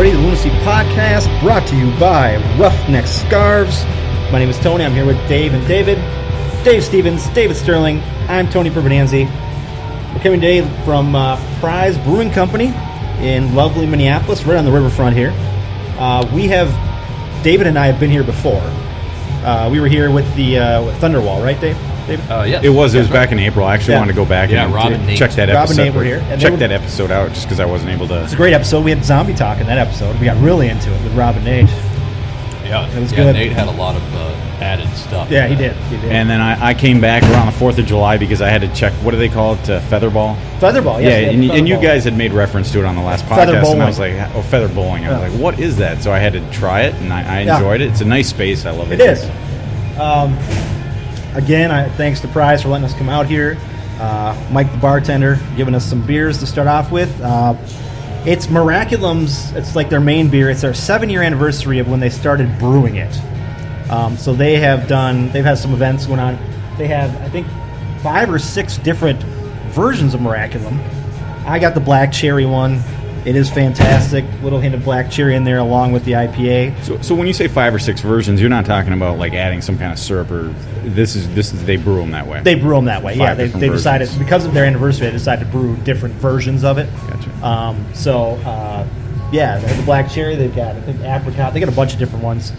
everybody. The MNUFC podcast brought to you by Roughneck Scarves. My name is Tony. I'm here with Dave and David. Dave Stevens, David Sterling. I'm Tony Pervenanzi. We're coming today from Pryes Brewing Company in lovely Minneapolis, right on the riverfront here. David and I have been here before. We were here with the Thunderwall, right, Dave? Yeah. It was back in April. I actually wanted to go back and Rob and Nate. check that Rob and episode. Nate were here. Check that episode out just because I wasn't able to. It's a great episode. We had zombie talk in that episode. We got really into it with Rob and Nate. Yeah, it was good. Nate had a lot of added stuff. Yeah, he did. And then I came back around the 4th of July because I had to check, what do they call it, Featherball? Featherball, yes. Yeah, and you guys had made reference to it on the last podcast. And I was like, oh, feather bowling. I was like, what is that? So I had to try it, and I enjoyed it. It's a nice space. I love it. It is. Again, thanks to Pryes for letting us come out here. Mike, the bartender, giving us some beers to start off with. It's Miraculum's. It's like their main beer. It's their 7-year anniversary of when they started brewing it. So they've had some events going on. They have, I think, 5 or 6 different versions of Miraculum. I got the black cherry one. It is fantastic. Little hint of black cherry in there along with the IPA. So when you say 5 or 6 versions, you're not talking about like adding some kind of syrup, or this is they brew them that way. They brew them that way. Yeah, they decided, versions. because of their anniversary, they decided to brew different versions of it. Gotcha. They have the black cherry. They've got, I think, apricot. They got a bunch of different ones.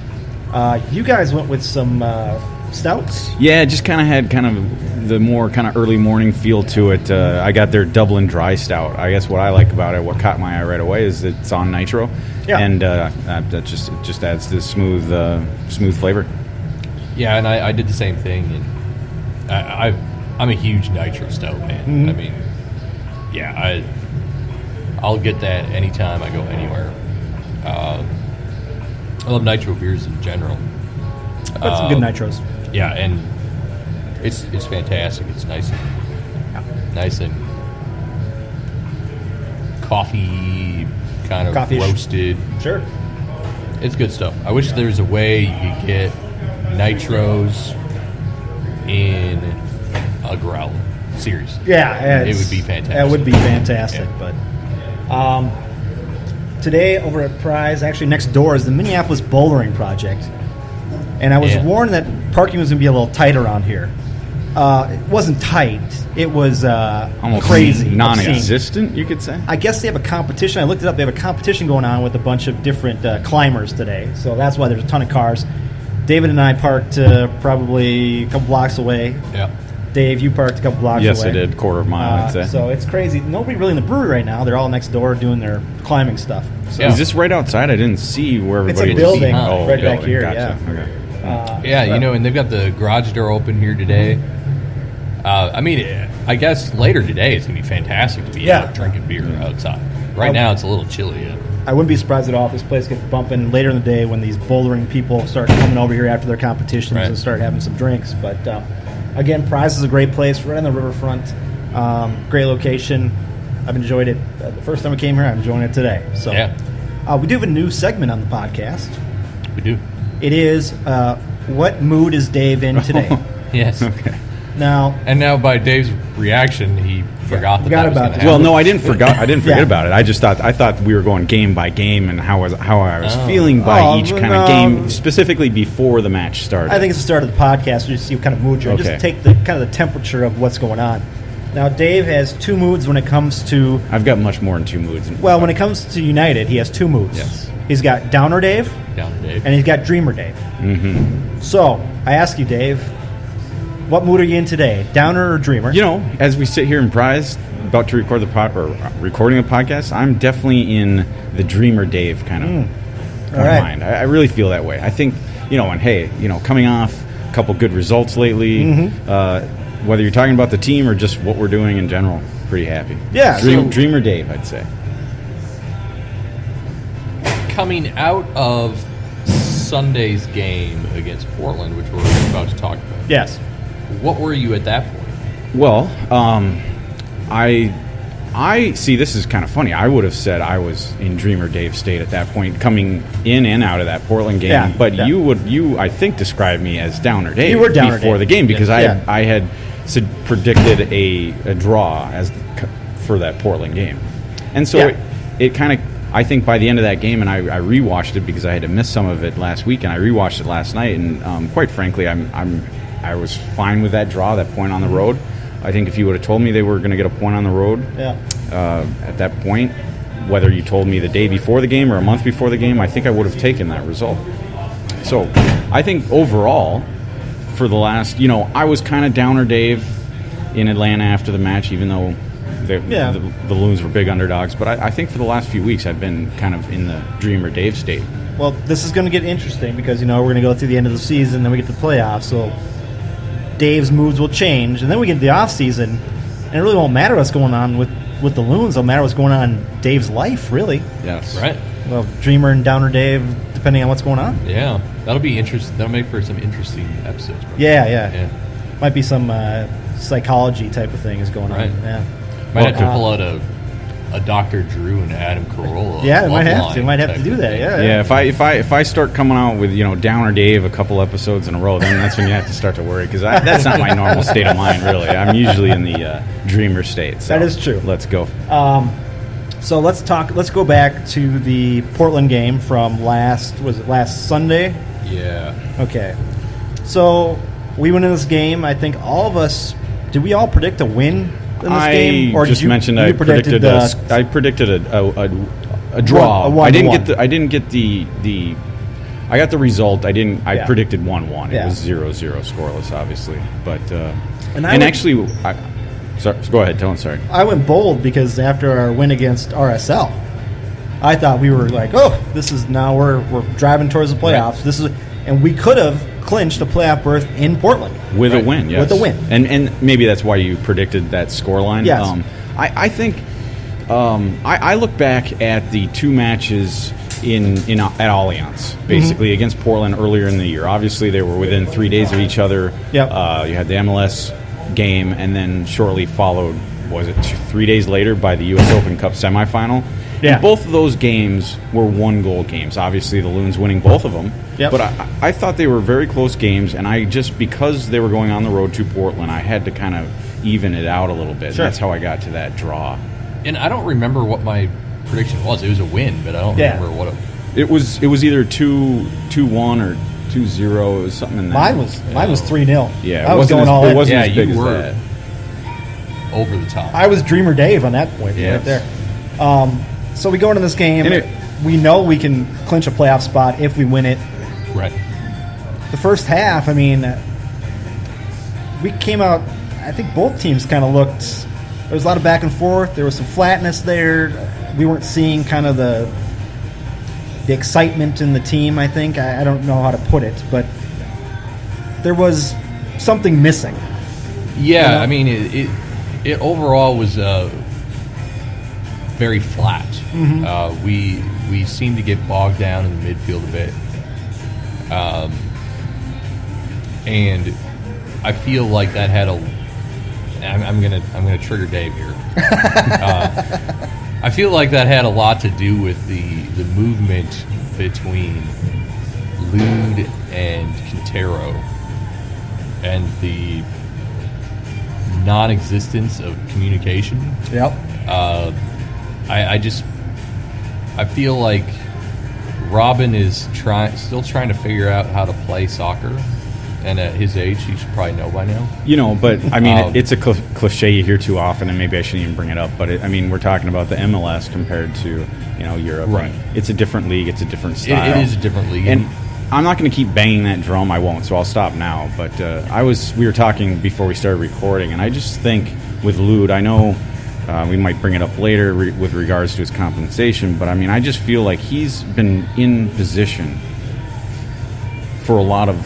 You guys went with some stouts. Yeah, it just kind of had the more kind of early morning feel to it. I got their Dublin Dry Stout. I guess what I like about it, what caught my eye right away, is it's on nitro, and that just adds this smooth flavor. Yeah, and I did the same thing, and I'm a huge nitro stout man. Mm-hmm. I mean, yeah, I'll get that anytime I go anywhere. I love nitro beers in general. Got some good nitros. Yeah, and it's fantastic. It's nice and coffee kind of Coffee-ish. roasted. Sure. It's good stuff. I wish there was a way you could get nitros in a growler. Seriously. Yeah, it would be fantastic. That would be fantastic. Yeah. But today over at Pryes, actually next door, is the Minneapolis Bouldering Project. And I was warned that parking was going to be a little tight around here. It wasn't tight. It was Almost crazy. non-existent, you could say. I guess they have a competition. I looked it up. They have a competition going on with a bunch of different climbers today. So that's why there's a ton of cars. David and I parked probably a couple blocks away. Yeah. Dave, you parked a couple blocks away. Yes, I did. Quarter of a mile, I'd say. So it's crazy. Nobody really in the brewery right now. They're all next door doing their climbing stuff. So Is this right outside? I didn't see where everybody It's a building was. right back here, Gotcha. yeah. Okay. And they've got the garage door open here today. I mean, I guess later today it's going to be fantastic to be out drinking beer outside. Right now it's a little chilly. I wouldn't be surprised at all if this place gets bumping later in the day when these bouldering people start coming over here after their competitions and start having some drinks. But again, Pryes is a great place, right on the riverfront. Great location. I've enjoyed it. The first time I came here, I'm enjoying it today. So we do have a new segment on the podcast. We do. It is what mood is Dave in today? Yes. Okay. Now by Dave's reaction, he forgot about it. Well, no, I didn't forget about it. I thought we were going game by game and how I was feeling by each kind of game, specifically before the match started. I think it's the start of the podcast. We just see what kind of mood you're in. Just take the kind of the temperature of what's going on. Now, Dave has 2 moods when it comes to... I've got much more than 2 moods. Well, when it comes to United, he has 2 moods. Yes. He's got Downer Dave. And he's got Dreamer Dave. Mm-hmm. So, I ask you, Dave, what mood are you in today? Downer or Dreamer? As we sit here in Pryes, about to record recording the podcast, I'm definitely in the Dreamer Dave kind of mind. I really feel that way. I think, coming off a couple good results lately, whether you're talking about the team or just what we're doing in general, pretty happy. Yeah. Dreamer Dave, I'd say. Coming out of Sunday's game against Portland, which we're about to talk about. Yes. What were you at that point? Well, I see. This is kind of funny. I would have said I was in Dreamer Dave state at that point, coming in and out of that Portland game. You I think described me as Downer Dave. You were Downer before Dave. the game because I had predicted a draw for that Portland game, and so it kind of I think by the end of that game, and I rewatched it because I had to miss some of it last week, and I rewatched it last night, and quite frankly, I was fine with that draw, that point on the road. I think if you would have told me they were going to get a point on the road at that point, whether you told me the day before the game or a month before the game, I think I would have taken that result. So I think overall, for the last, I was kind of downer Dave in Atlanta after the match, even though the Loons were big underdogs. But I think for the last few weeks, I've been kind of in the Dreamer Dave state. Well, this is going to get interesting because, we're going to go through the end of the season, then we get to the playoffs. So Dave's moods will change. And then we get to the off season, and it really won't matter what's going on with the Loons. It'll matter what's going on in Dave's life, really. Yes. Right. Well, Dreamer and Downer Dave, depending on what's going on. Yeah. That'll be interesting. That'll make for some interesting episodes. Probably. Yeah. Might be some psychology type of thing is going on. Right. Yeah. Might have to pull out a Dr. Drew and Adam Carolla. Yeah, it might have to. Might have to do that. Yeah. If I start coming out with Downer Dave a couple episodes in a row, then that's when you have to start to worry, because that's not my normal state of mind. Really, I'm usually in the dreamer state. So that is true. Let's go. So let's go back to the Portland game from last Sunday? Yeah. Okay. So we went in this game. I think all of us. Did we all predict a win in this game? Or just mentioned I predicted a draw. I didn't get the. I got the result. I predicted 1-1. It was 0-0 scoreless, obviously. But actually, sorry, go ahead, Dylan. Sorry. I went bold because after our win against RSL, I thought we were like, this is now we're driving towards the playoffs. Right. And we could have clinched a playoff berth in Portland with a win. Yes. With a win, and maybe that's why you predicted that scoreline. Yes. I think I look back at the two matches at Allianz, basically against Portland earlier in the year. Obviously, they were within 3 days of each other. Yep. You had the MLS game, and then shortly followed, was it 3 days later, by the U.S. Open Cup semifinal. Yeah. And both of those games were one-goal games. Obviously, the Loons winning both of them. Yep. But I thought they were very close games, and because they were going on the road to Portland, I had to kind of even it out a little bit. Sure. That's how I got to that draw. And I don't remember what my prediction was. It was a win, but I don't remember what it was. It was either 2-1 or 2-0. It was something in that. Mine was 3-0. Yeah, I was going all in. It wasn't as big you as were that. over the top. I was Dreamer Dave on that point right there. So we go into this game. We know we can clinch a playoff spot if we win it. Right. The first half, we came out, I think both teams kind of looked, there was a lot of back and forth. There was some flatness there. We weren't seeing kind of the excitement in the team, I think. I don't know how to put it, but there was something missing. Yeah, it overall was very flat. Mm-hmm. We seemed to get bogged down in the midfield a bit. And I feel like that had I'm gonna trigger Dave here. I feel like that had a lot to do with the movement between Lude and Quintero and the non-existence of communication. Yep. I feel like Robin is still trying to figure out how to play soccer, and at his age, he should probably know by now. But it's a cliche you hear too often, and maybe I shouldn't even bring it up. But we're talking about the MLS compared to Europe. Right. It's a different league. It's a different style. It is a different league, and I'm not going to keep banging that drum. I won't. So I'll stop now. But we were talking before we started recording, and I just think with Lude, I know. We might bring it up later with regards to his compensation, but I just feel like he's been in position for a lot of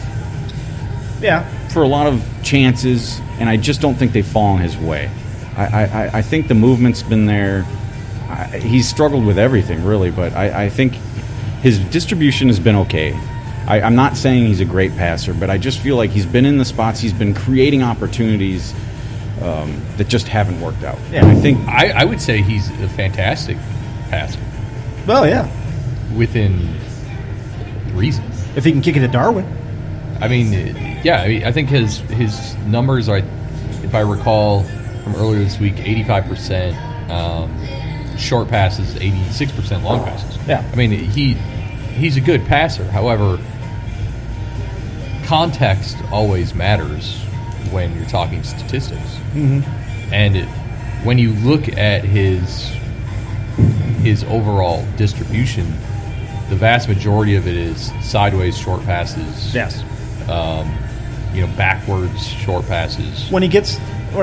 chances, and I just don't think they've fallen his way. I think the movement's been there. He's struggled with everything, really, but I think his distribution has been okay. I'm not saying he's a great passer, but I just feel like he's been in the spots, he's been creating opportunities that just haven't worked out. Yeah. I would say he's a fantastic passer. Well, yeah. Within reason. If he can kick it to Darwin. I think his numbers are, if I recall from earlier this week, 85% short passes, 86% long passes. Yeah. I mean, he's a good passer. However, context always matters when you're talking statistics. Mm-hmm. And when you look at his overall distribution, the vast majority of it is sideways short passes. Yes. Backwards short passes. What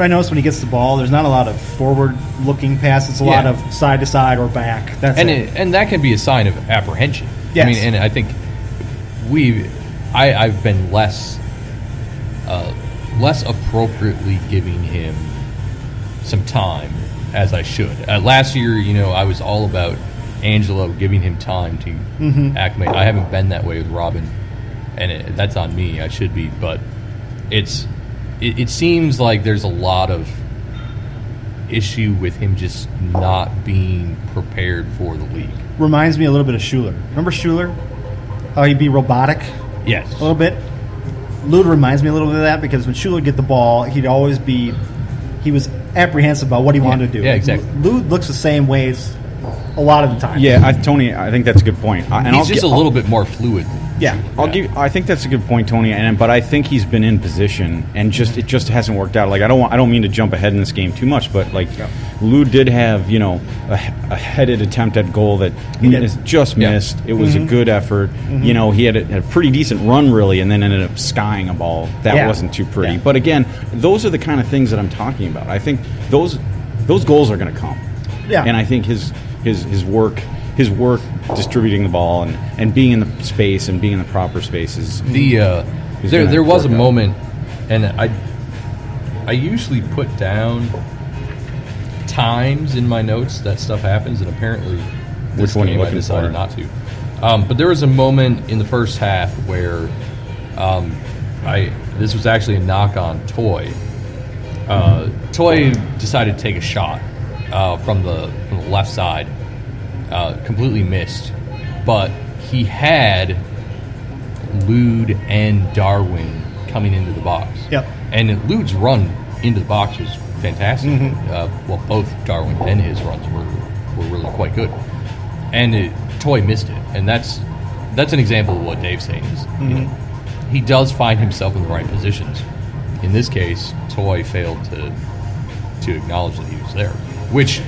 I notice when he gets the ball, there's not a lot of forward-looking passes. A lot of side to side or back. That's it. And that can be a sign of apprehension. Yes. I mean, and I think I've been less appropriately giving him some time as I should. Last year, I was all about Angelo giving him time to acclimate. I haven't been that way with Robin, and that's on me. I should be, but it seems like there's a lot of issue with him just not being prepared for the league. Reminds me a little bit of Schuler. Remember Schuler? How he'd be robotic? Yes. A little bit. Lude reminds me a little bit of that because when Schuler would get the ball, he was apprehensive about what he wanted to do. Yeah, exactly. Lude looks the same ways a lot of the time. Yeah, Tony, I think that's a good point. He's just a little bit more fluid. Yeah, I think that's a good point, Tony. But I think he's been in position, and it just hasn't worked out. Like I don't mean to jump ahead in this game too much, but Lou did have a headed attempt at goal that he just missed. It was a good effort. Mm-hmm. He had a pretty decent run really, and then ended up skying a ball that wasn't too pretty. Yeah. But again, those are the kind of things that I'm talking about. I think those goals are going to come. Yeah, and I think his work distributing the ball and being in the space and being in the proper spaces. There was a moment, and I usually put down times in my notes that stuff happens, and apparently Which one are you I looking decided for? not to. But there was a moment in the first half where this was actually a knock on Toy. Toy decided to take a shot from the left side. Completely missed, but he had Lude and Darwin coming into the box. Yep. And Lude's run into the box was fantastic. Both Darwin and his runs were really quite good. And Toy missed it, and that's an example of what Dave's saying is. He does find himself in the right positions. In this case, Toy failed to acknowledge that he was there, which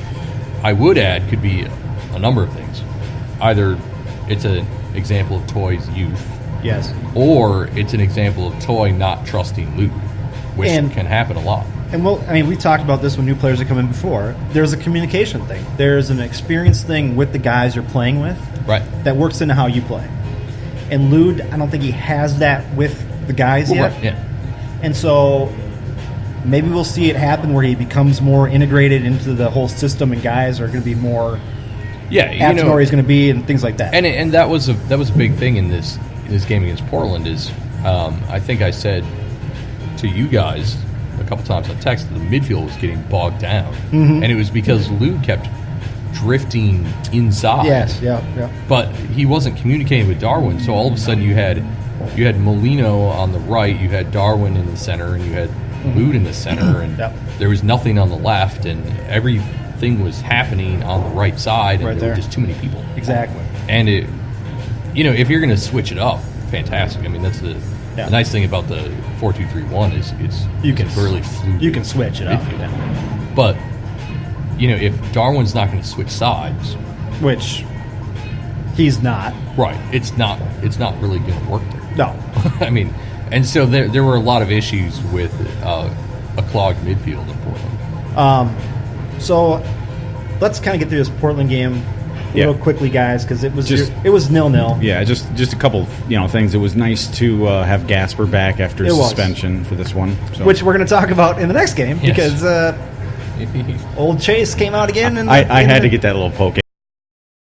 I would add could be a number of things. Either it's an example of Toy's youth, yes, or it's an example of Toy not trusting Luke, which can happen a lot. And we talked about this when new players have come in before. There's a communication thing. There's an experience thing with the guys you're playing with, right, that works into how you play. And Lude, I don't think he has that with the guys yet. Right, yeah. And so maybe we'll see it happen where he becomes more integrated into the whole system, and guys are going to be more. Yeah, After where he's going to be and things like that. And that was a big thing in this game against Portland. Is I think I said to you guys a couple times on text that the midfield was getting bogged down, and it was because Luke kept drifting inside. Yes, yeah. But he wasn't communicating with Darwin, so all of a sudden you had Molino on the right, you had Darwin in the center, and you had Lude in the center, and there was nothing on the left, and everything was happening on the right side, and there were just too many people. Exactly. And if you're going to switch it up, fantastic. I mean, that's the nice thing about the 4-2-3-1 is it's really fluid. You can switch it up. But if Darwin's not going to switch sides, which he's not, right? It's not really going to work there. No. I mean, and so there were a lot of issues with a clogged midfield in Portland. So let's kind of get through this Portland game real quickly, guys, because it was 0-0. Yeah, just a couple things. It was nice to have Gasper back after suspension for this one, which we're going to talk about in the next game because old Chase came out again. I had to get that little poke.